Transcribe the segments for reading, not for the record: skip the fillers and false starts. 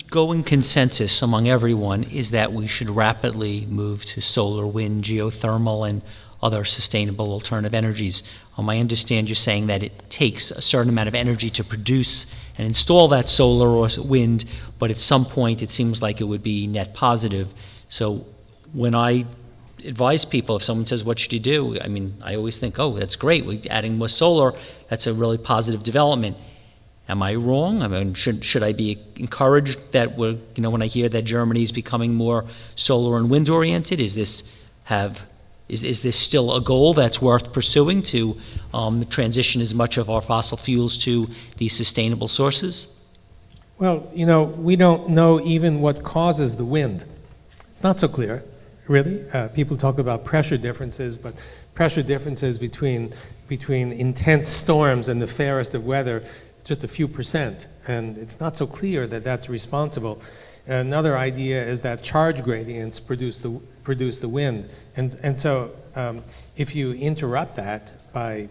going consensus among everyone is that we should rapidly move to solar, wind, geothermal, and other sustainable alternative energies. I understand you're saying that it takes a certain amount of energy to produce and install that solar or wind, but at some point it seems like it would be net positive. So when I advise people, if someone says, what should you do? I mean, I always think, oh, that's great, we're adding more solar, that's a really positive development. Am I wrong? I mean, should I be encouraged that we're, when I hear that Germany is becoming more solar and wind oriented, is this still a goal that's worth pursuing to transition as much of our fossil fuels to these sustainable sources? Well, we don't know even what causes the wind. It's not so clear, really. People talk about pressure differences, but pressure differences between intense storms and the fairest of weather, just a few percent, and it's not so clear that that's responsible. Another idea is that charge gradients produce the wind, and so if you interrupt that by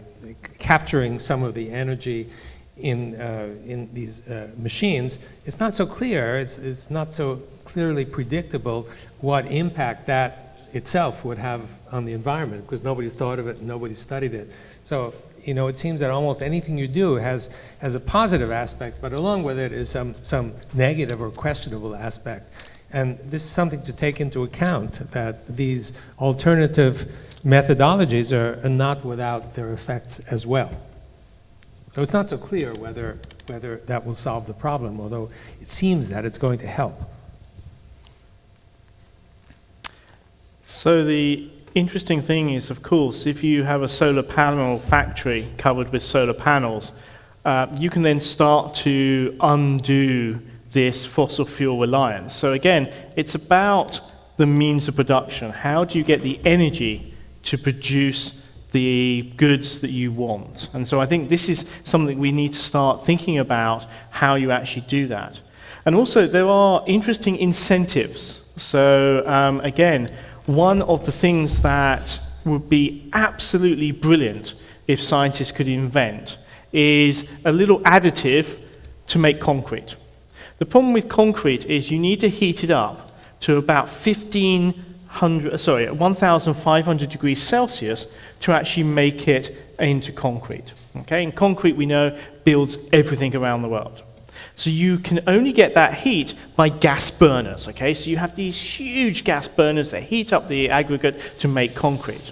capturing some of the energy in these machines, it's not so clear. It's not so clearly predictable what impact that itself would have on the environment, because nobody's thought of it and nobody's studied it. So it seems that almost anything you do has a positive aspect, but along with it is some negative or questionable aspect. And this is something to take into account, that these alternative methodologies are not without their effects as well. So it's not so clear whether that will solve the problem, although it seems that it's going to help. So the interesting thing is, of course, if you have a solar panel factory covered with solar panels, you can then start to undo this fossil fuel reliance. So again, it's about the means of production. How do you get the energy to produce the goods that you want? And so I think this is something we need to start thinking about, how you actually do that. And also, there are interesting incentives. So again, one of the things that would be absolutely brilliant if scientists could invent is a little additive to make concrete. The problem with concrete is you need to heat it up to about 1,500 degrees Celsius to actually make it into concrete. Okay? And concrete, we know, builds everything around the world. So you can only get that heat by gas burners, okay? So you have these huge gas burners that heat up the aggregate to make concrete.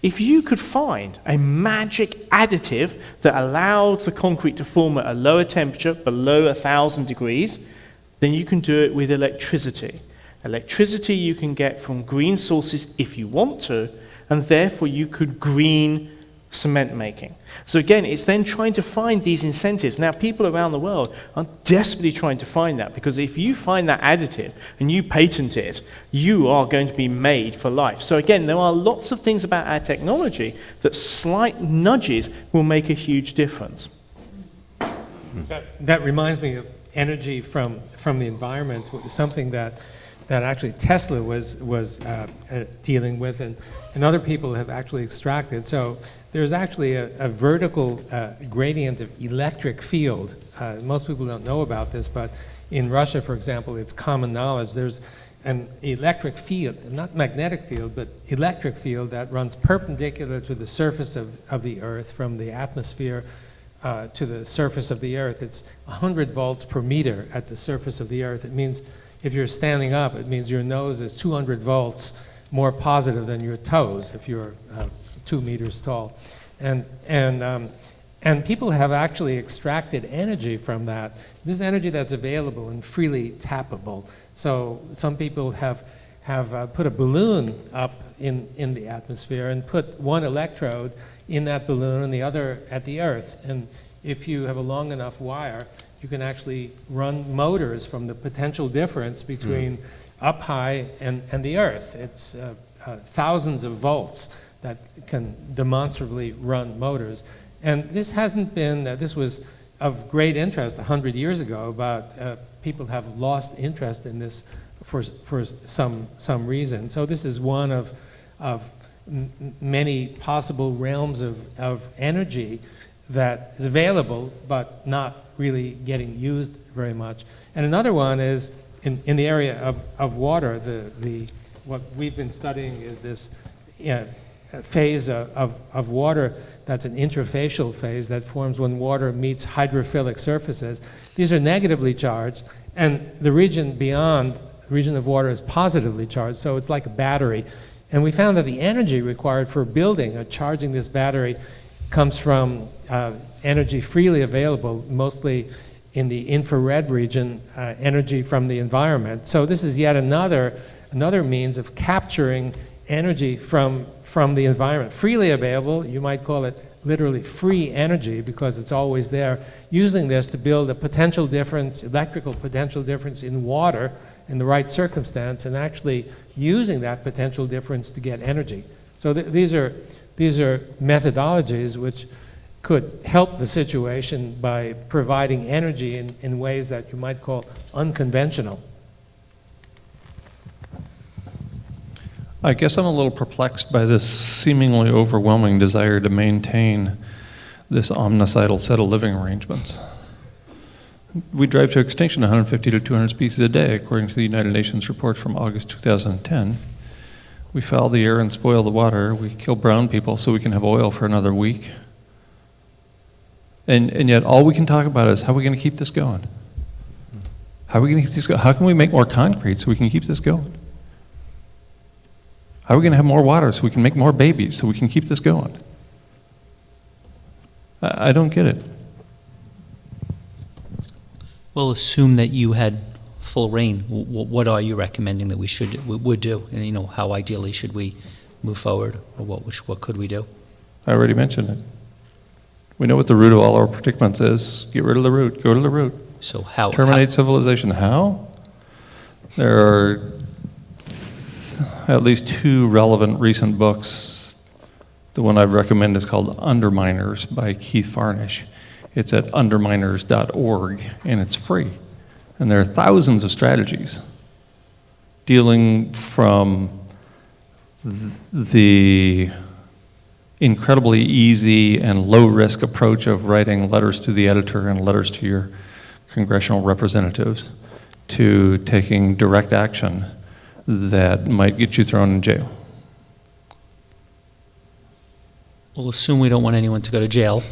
If you could find a magic additive that allowed the concrete to form at a lower temperature, below 1,000 degrees, then you can do it with electricity. Electricity you can get from green sources if you want to, and therefore you could green cement making. So again, it's then trying to find these incentives. Now, people around the world are desperately trying to find that, because if you find that additive and you patent it, you are going to be made for life. So again, there are lots of things about our technology that slight nudges will make a huge difference. That reminds me of energy from the environment, something that actually Tesla was dealing with, and other people have actually extracted. So there's actually a vertical gradient of electric field. Most people don't know about this, but in Russia, for example, it's common knowledge. There's an electric field, not magnetic field, but electric field that runs perpendicular to the surface of the Earth, from the atmosphere to the surface of the Earth. It's 100 volts per meter at the surface of the Earth. It means if you're standing up, it means your nose is 200 volts more positive than your toes if you're 2 meters tall. And people have actually extracted energy from that. This is energy that's available and freely tappable. So some people have put a balloon up in the atmosphere and put one electrode in that balloon and the other at the Earth. And if you have a long enough wire, you can actually run motors from the potential difference between up high and the Earth. It's thousands of volts that can demonstrably run motors. And this hasn't been, this was of great interest 100 years ago, but people have lost interest in this for some reason. So this is one of many possible realms of energy that is available, but not really getting used very much. And another one is in the area of water. What we've been studying is this phase of water that's an interfacial phase that forms when water meets hydrophilic surfaces. These are negatively charged, and the region beyond, the region of water, is positively charged, so it's like a battery. And we found that the energy required for building or charging this battery comes from energy freely available, mostly in the infrared region, energy from the environment. So this is yet another means of capturing energy from the environment. Freely available, you might call it literally free energy because it's always there, using this to build a potential difference, electrical potential difference in water in the right circumstance, and actually using that potential difference to get energy. So these are methodologies which could help the situation by providing energy in ways that you might call unconventional. I guess I'm a little perplexed by this seemingly overwhelming desire to maintain this omnicidal set of living arrangements. We drive to extinction 150 to 200 species a day, according to the United Nations report from August 2010. We foul the air and spoil the water. We kill brown people so we can have oil for another week. And yet all we can talk about is how are we going to keep this going? How are we going to keep this going? How can we make more concrete so we can keep this going? How are we going to have more water so we can make more babies so we can keep this going? I don't get it. We'll assume that you had full reign. What are you recommending that we would do? And how ideally should we move forward, or what could we do? I already mentioned it. We know what the root of all our predicaments is. Get rid of the root. Go to the root. So how? Terminate civilization. How? There are at least two relevant recent books. The one I recommend is called Underminers by Keith Farnish. It's at underminers.org, and it's free. And there are thousands of strategies dealing from the incredibly easy and low-risk approach of writing letters to the editor and letters to your congressional representatives to taking direct action that might get you thrown in jail. We'll assume we don't want anyone to go to jail,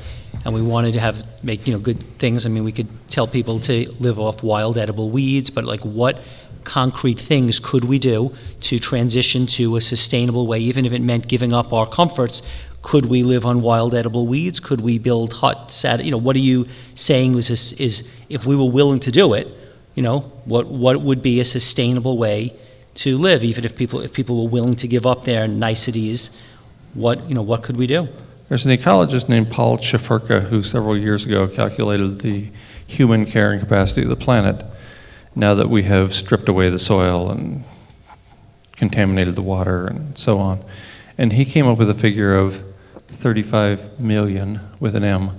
and we wanted to make good things. I mean, we could tell people to live off wild edible weeds, but what concrete things could we do to transition to a sustainable way, even if it meant giving up our comforts? Could we live on wild edible weeds? Could we build huts? What are you saying is if we were willing to do it, what would be a sustainable way to live, even if people were willing to give up their niceties? What could we do? There's an ecologist named Paul Schifferka who several years ago calculated the human carrying capacity of the planet now that we have stripped away the soil and contaminated the water and so on. And he came up with a figure of 35 million with an M,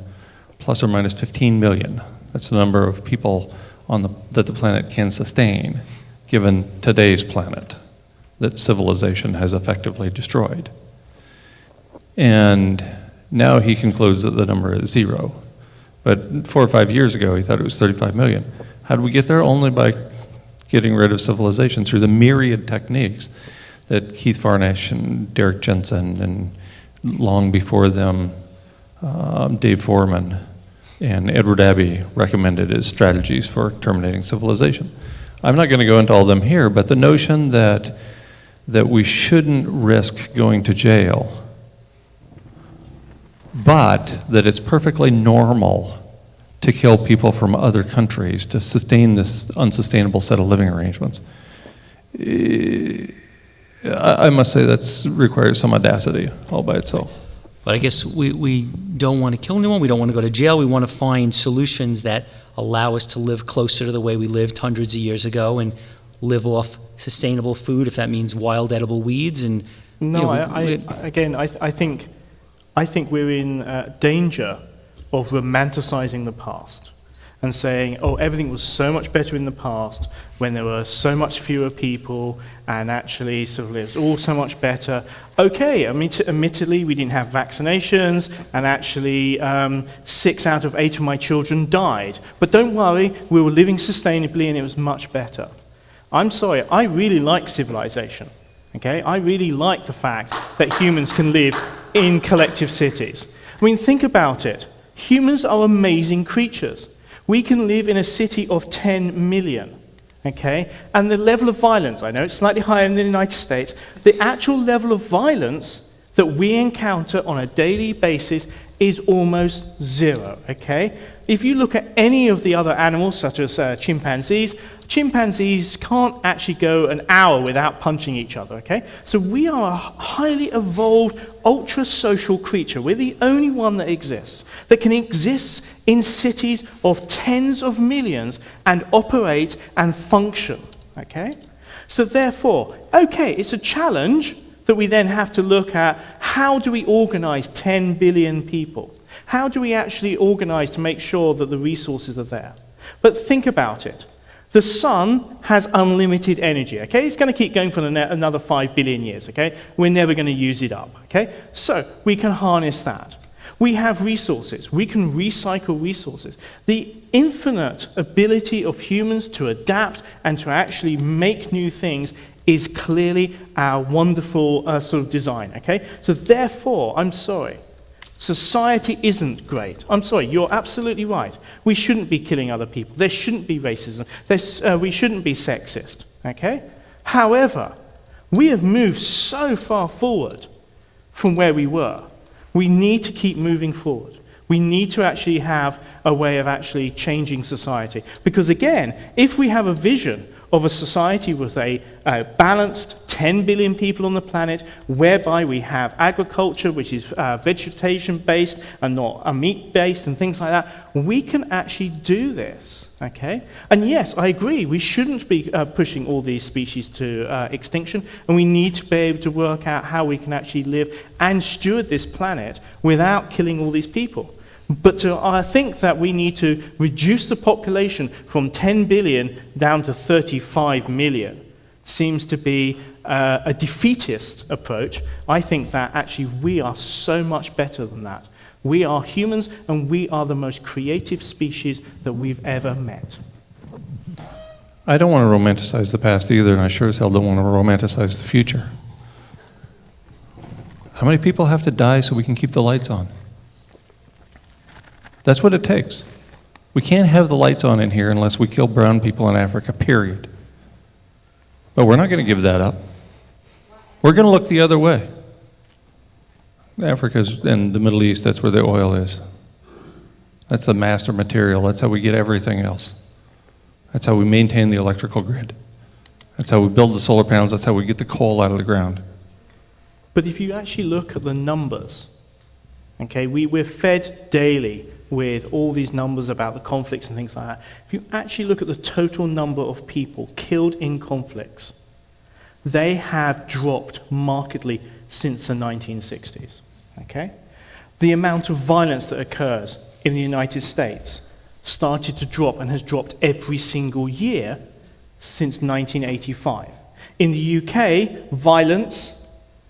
plus or minus 15 million. That's the number of people that the planet can sustain, given today's planet that civilization has effectively destroyed. And now he concludes that the number is 0. But 4 or 5 years ago, he thought it was 35 million. How did we get there? Only by getting rid of civilization through the myriad techniques that Keith Farnish and Derek Jensen and long before them, Dave Foreman and Edward Abbey recommended as strategies for terminating civilization. I'm not going to go into all of them here, but the notion that we shouldn't risk going to jail, but that it's perfectly normal to kill people from other countries to sustain this unsustainable set of living arrangements. I must say that requires some audacity all by itself. But I guess we don't want to kill anyone. We don't want to go to jail. We want to find solutions that allow us to live closer to the way we lived hundreds of years ago and live off sustainable food, if that means wild edible weeds. And no, I think we're in danger of romanticizing the past and saying, oh, everything was so much better in the past when there were so much fewer people and actually sort of it was all so much better. Okay, I mean, admittedly, we didn't have vaccinations and actually 6 out of 8 of my children died. But don't worry, we were living sustainably and it was much better. I'm sorry, I really like civilization. Okay, I really like the fact that humans can live in collective cities. I mean, think about it. Humans are amazing creatures. We can live in a city of 10 million, okay? And the level of violence, I know it's slightly higher in the United States, the actual level of violence that we encounter on a daily basis is almost zero, okay? If you look at any of the other animals, such as chimpanzees can't actually go an hour without punching each other, okay? So we are a highly evolved, ultra-social creature. We're the only one that exists, that can exist in cities of tens of millions and operate and function, okay? So therefore, okay, it's a challenge that we then have to look at how do we organize 10 billion people? How do we actually organize to make sure that the resources are there? But think about it. The sun has unlimited energy, okay? It's going to keep going for another 5 billion years, okay? We're never going to use it up, okay? So we can harness that. We have resources. We can recycle resources. The infinite ability of humans to adapt and to actually make new things is clearly our wonderful sort of design, okay? So therefore, I'm sorry, society isn't great. I'm sorry, you're absolutely right. We shouldn't be killing other people. There shouldn't be racism. We shouldn't be sexist, okay? However, we have moved so far forward from where we were. We need to keep moving forward. We need to actually have a way of actually changing society. Because again, if we have a vision of a society with a balanced 10 billion people on the planet, whereby we have agriculture, which is vegetation-based and not meat-based and things like that, we can actually do this, okay? And yes, I agree, we shouldn't be pushing all these species to extinction, and we need to be able to work out how we can actually live and steward this planet without killing all these people. But I think that we need to reduce the population from 10 billion down to 35 million. Seems to be a defeatist approach. I think that actually we are so much better than that. We are humans and we are the most creative species that we've ever met. I don't want to romanticize the past either, and I sure as hell don't want to romanticize the future. How many people have to die so we can keep the lights on? That's what it takes. We can't have the lights on in here unless we kill brown people in Africa, period. But we're not going to give that up. We're going to look the other way. Africa's and the Middle East, that's where the oil is. That's the master material. That's how we get everything else. That's how we maintain the electrical grid. That's how we build the solar panels. That's how we get the coal out of the ground. But if you actually look at the numbers, okay, we're fed daily with all these numbers about the conflicts and things like that. If you actually look at the total number of people killed in conflicts, they have dropped markedly since the 1960s, okay? The amount of violence that occurs in the United States started to drop and has dropped every single year since 1985. In the UK, violence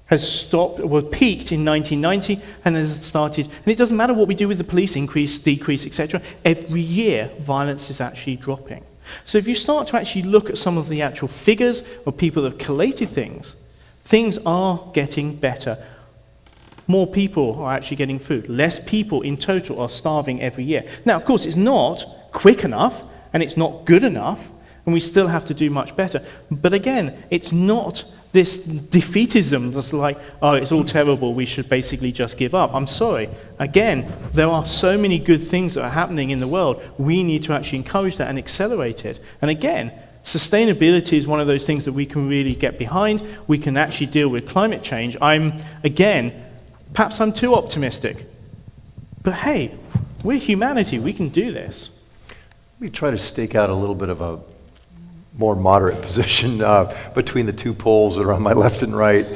has stopped, or peaked in 1990 and has started, and it doesn't matter what we do with the police, increase, decrease, etc. Every year, violence is actually dropping. So if you start to actually look at some of the actual figures of people that have collated things, things are getting better. More people are actually getting food. Less people in total are starving every year. Now, of course, it's not quick enough, and it's not good enough, and we still have to do much better. But again, it's not this defeatism that's like, oh, it's all terrible, we should basically just give up. I'm sorry. Again, there are so many good things that are happening in the world. We need to actually encourage that and accelerate it. And again, sustainability is one of those things that we can really get behind. We can actually deal with climate change. Perhaps I'm too optimistic. But hey, we're humanity. We can do this. Let me try to stake out a little bit of a more moderate position between the two poles that are on my left and right.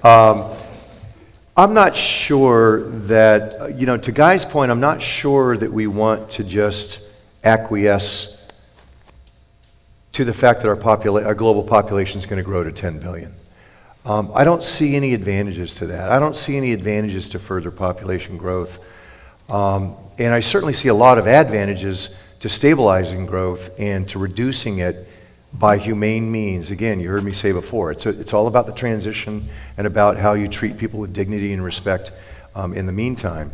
I'm not sure that, to Guy's point, I'm not sure that we want to just acquiesce to the fact that our global population is going to grow to 10 billion. I don't see any advantages to that. I don't see any advantages to further population growth. And I certainly see a lot of advantages to stabilizing growth and to reducing it by humane means. Again, you heard me say before, it's all about the transition and about how you treat people with dignity and respect in the meantime.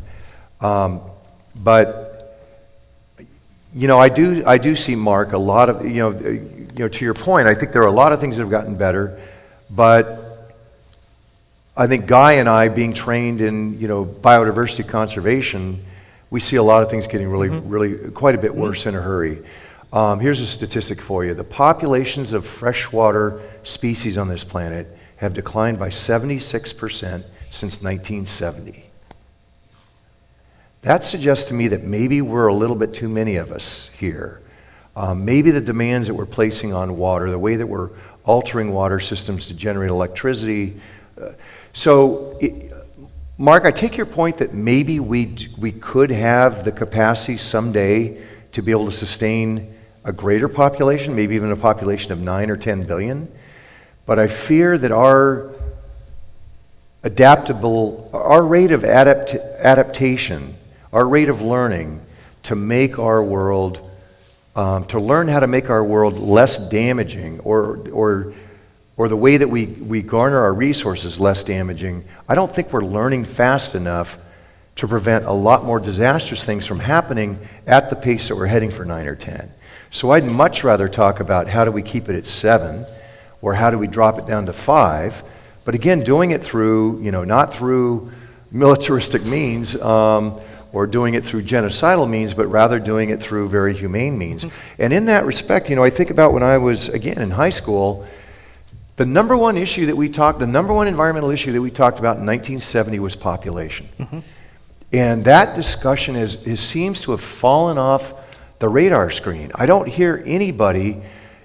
But I do see, Mark, a lot of, to your point, I think there are a lot of things that have gotten better, but I think Guy and I, being trained in, biodiversity conservation, we see a lot of things getting really quite a bit worse in a hurry. Here's a statistic for you. The populations of freshwater species on this planet have declined by 76% since 1970. That suggests to me that maybe we're a little bit too many of us here. Maybe the demands that we're placing on water, the way that we're altering water systems to generate electricity. Mark, I take your point that maybe we could have the capacity someday to be able to sustain a greater population, maybe even a population of 9 or 10 billion. But I fear that our rate of adaptation, our rate of learning to make our world, to learn how to make our world less damaging, or the way that we garner our resources less damaging, I don't think we're learning fast enough to prevent a lot more disastrous things from happening at the pace that we're heading for 9 or 10. So I'd much rather talk about how do we keep it at 7, or how do we drop it down to 5, but again, doing it through, not through militaristic means, or doing it through genocidal means, but rather doing it through very humane means. And in that respect, I think about when I was, again, in high school, the number one environmental issue that we talked about in 1970 was population. And that discussion seems to have fallen off the radar screen. I don't hear anybody,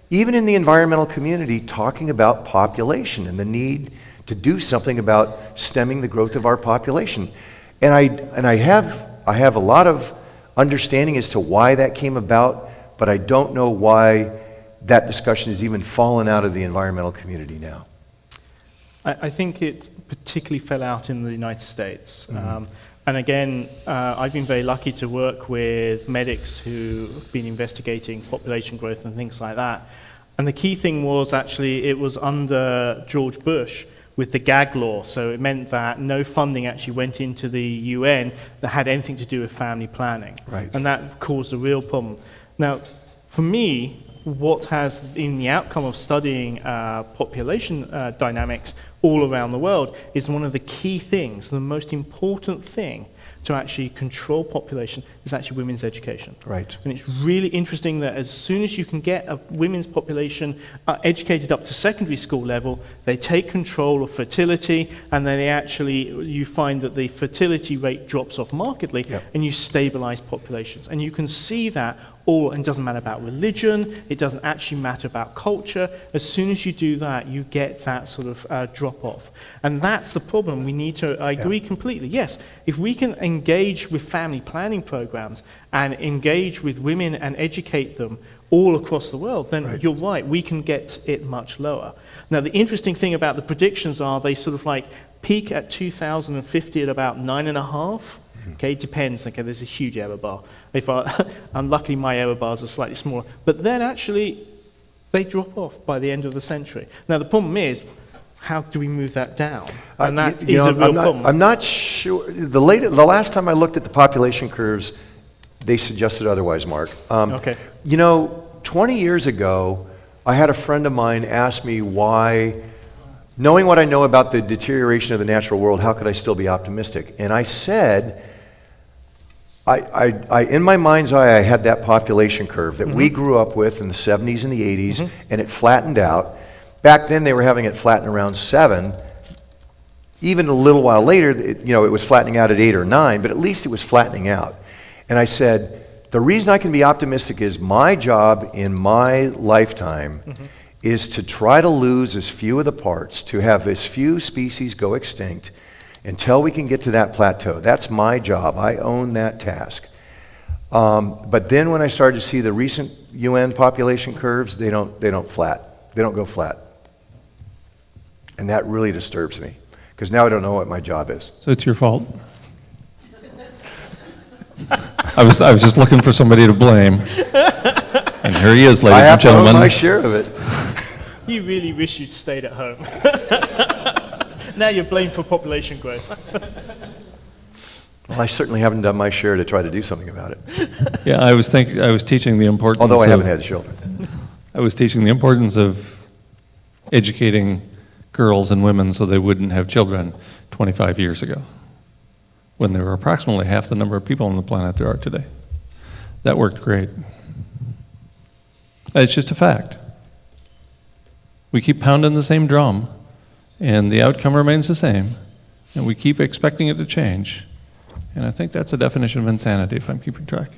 even in the environmental community, talking about population and the need to do something about stemming the growth of our population. And I have a lot of understanding as to why that came about, but I don't know why that discussion has even fallen out of the environmental community now. I think it particularly fell out in the United States. And again, I've been very lucky to work with medics who've been investigating population growth and things like that. And the key thing was actually it was under George Bush with the gag law. So it meant that no funding actually went into the UN that had anything to do with family planning. Right. And that caused a real problem. Now, for me, what has been the outcome of studying population dynamics all around the world is one of the key things, the most important thing to actually control population is actually women's education. Right. And it's really interesting that as soon as you can get a women's population educated up to secondary school level, they take control of fertility, and then you find that the fertility rate drops off markedly, and you stabilize populations. And you can see that and it doesn't matter about religion, it doesn't actually matter about culture. As soon as you do that, you get that sort of drop off. And that's the problem. We need to, I agree completely. Yes, if we can engage with family planning programs and engage with women and educate them all across the world, then you're right, we can get it much lower. Now, the interesting thing about the predictions are they sort of like peak at 2050 at about 9.5. Okay, it depends. Okay, there's a huge error bar. And luckily my error bars are slightly smaller. But then actually, they drop off by the end of the century. Now the problem is, how do we move that down? And that is a real problem. I'm not sure. The last time I looked at the population curves, they suggested otherwise, Mark. 20 years ago, I had a friend of mine ask me why, knowing what I know about the deterioration of the natural world, how could I still be optimistic? And I said, I in my mind's eye, I had that population curve that we grew up with in the 70s and the 80s, and it flattened out. Back then, they were having it flatten around 7. Even a little while later, it was flattening out at 8 or 9, but at least it was flattening out. And I said, the reason I can be optimistic is my job in my lifetime is to try to lose as few of the parts, to have as few species go extinct until we can get to that plateau. That's my job. I own that task. But then when I started to see the recent UN population curves, they don't go flat. And that really disturbs me, because now I don't know what my job is. So it's your fault. I was just looking for somebody to blame. And here he is, I ladies have and to own gentlemen. my share of it. You really wish you'd stayed at home. Now you're blamed for population growth. Well, I certainly haven't done my share to try to do something about it, Yeah, I was teaching the importance although I haven't of, had children. I was teaching the importance of educating girls and women so they wouldn't have children 25 years ago, when there were approximately half the number of people on the planet there are today. That worked great. It's just a fact. We keep pounding the same drum, and the outcome remains the same, and we keep expecting it to change. And I think that's a definition of insanity, if I'm keeping track.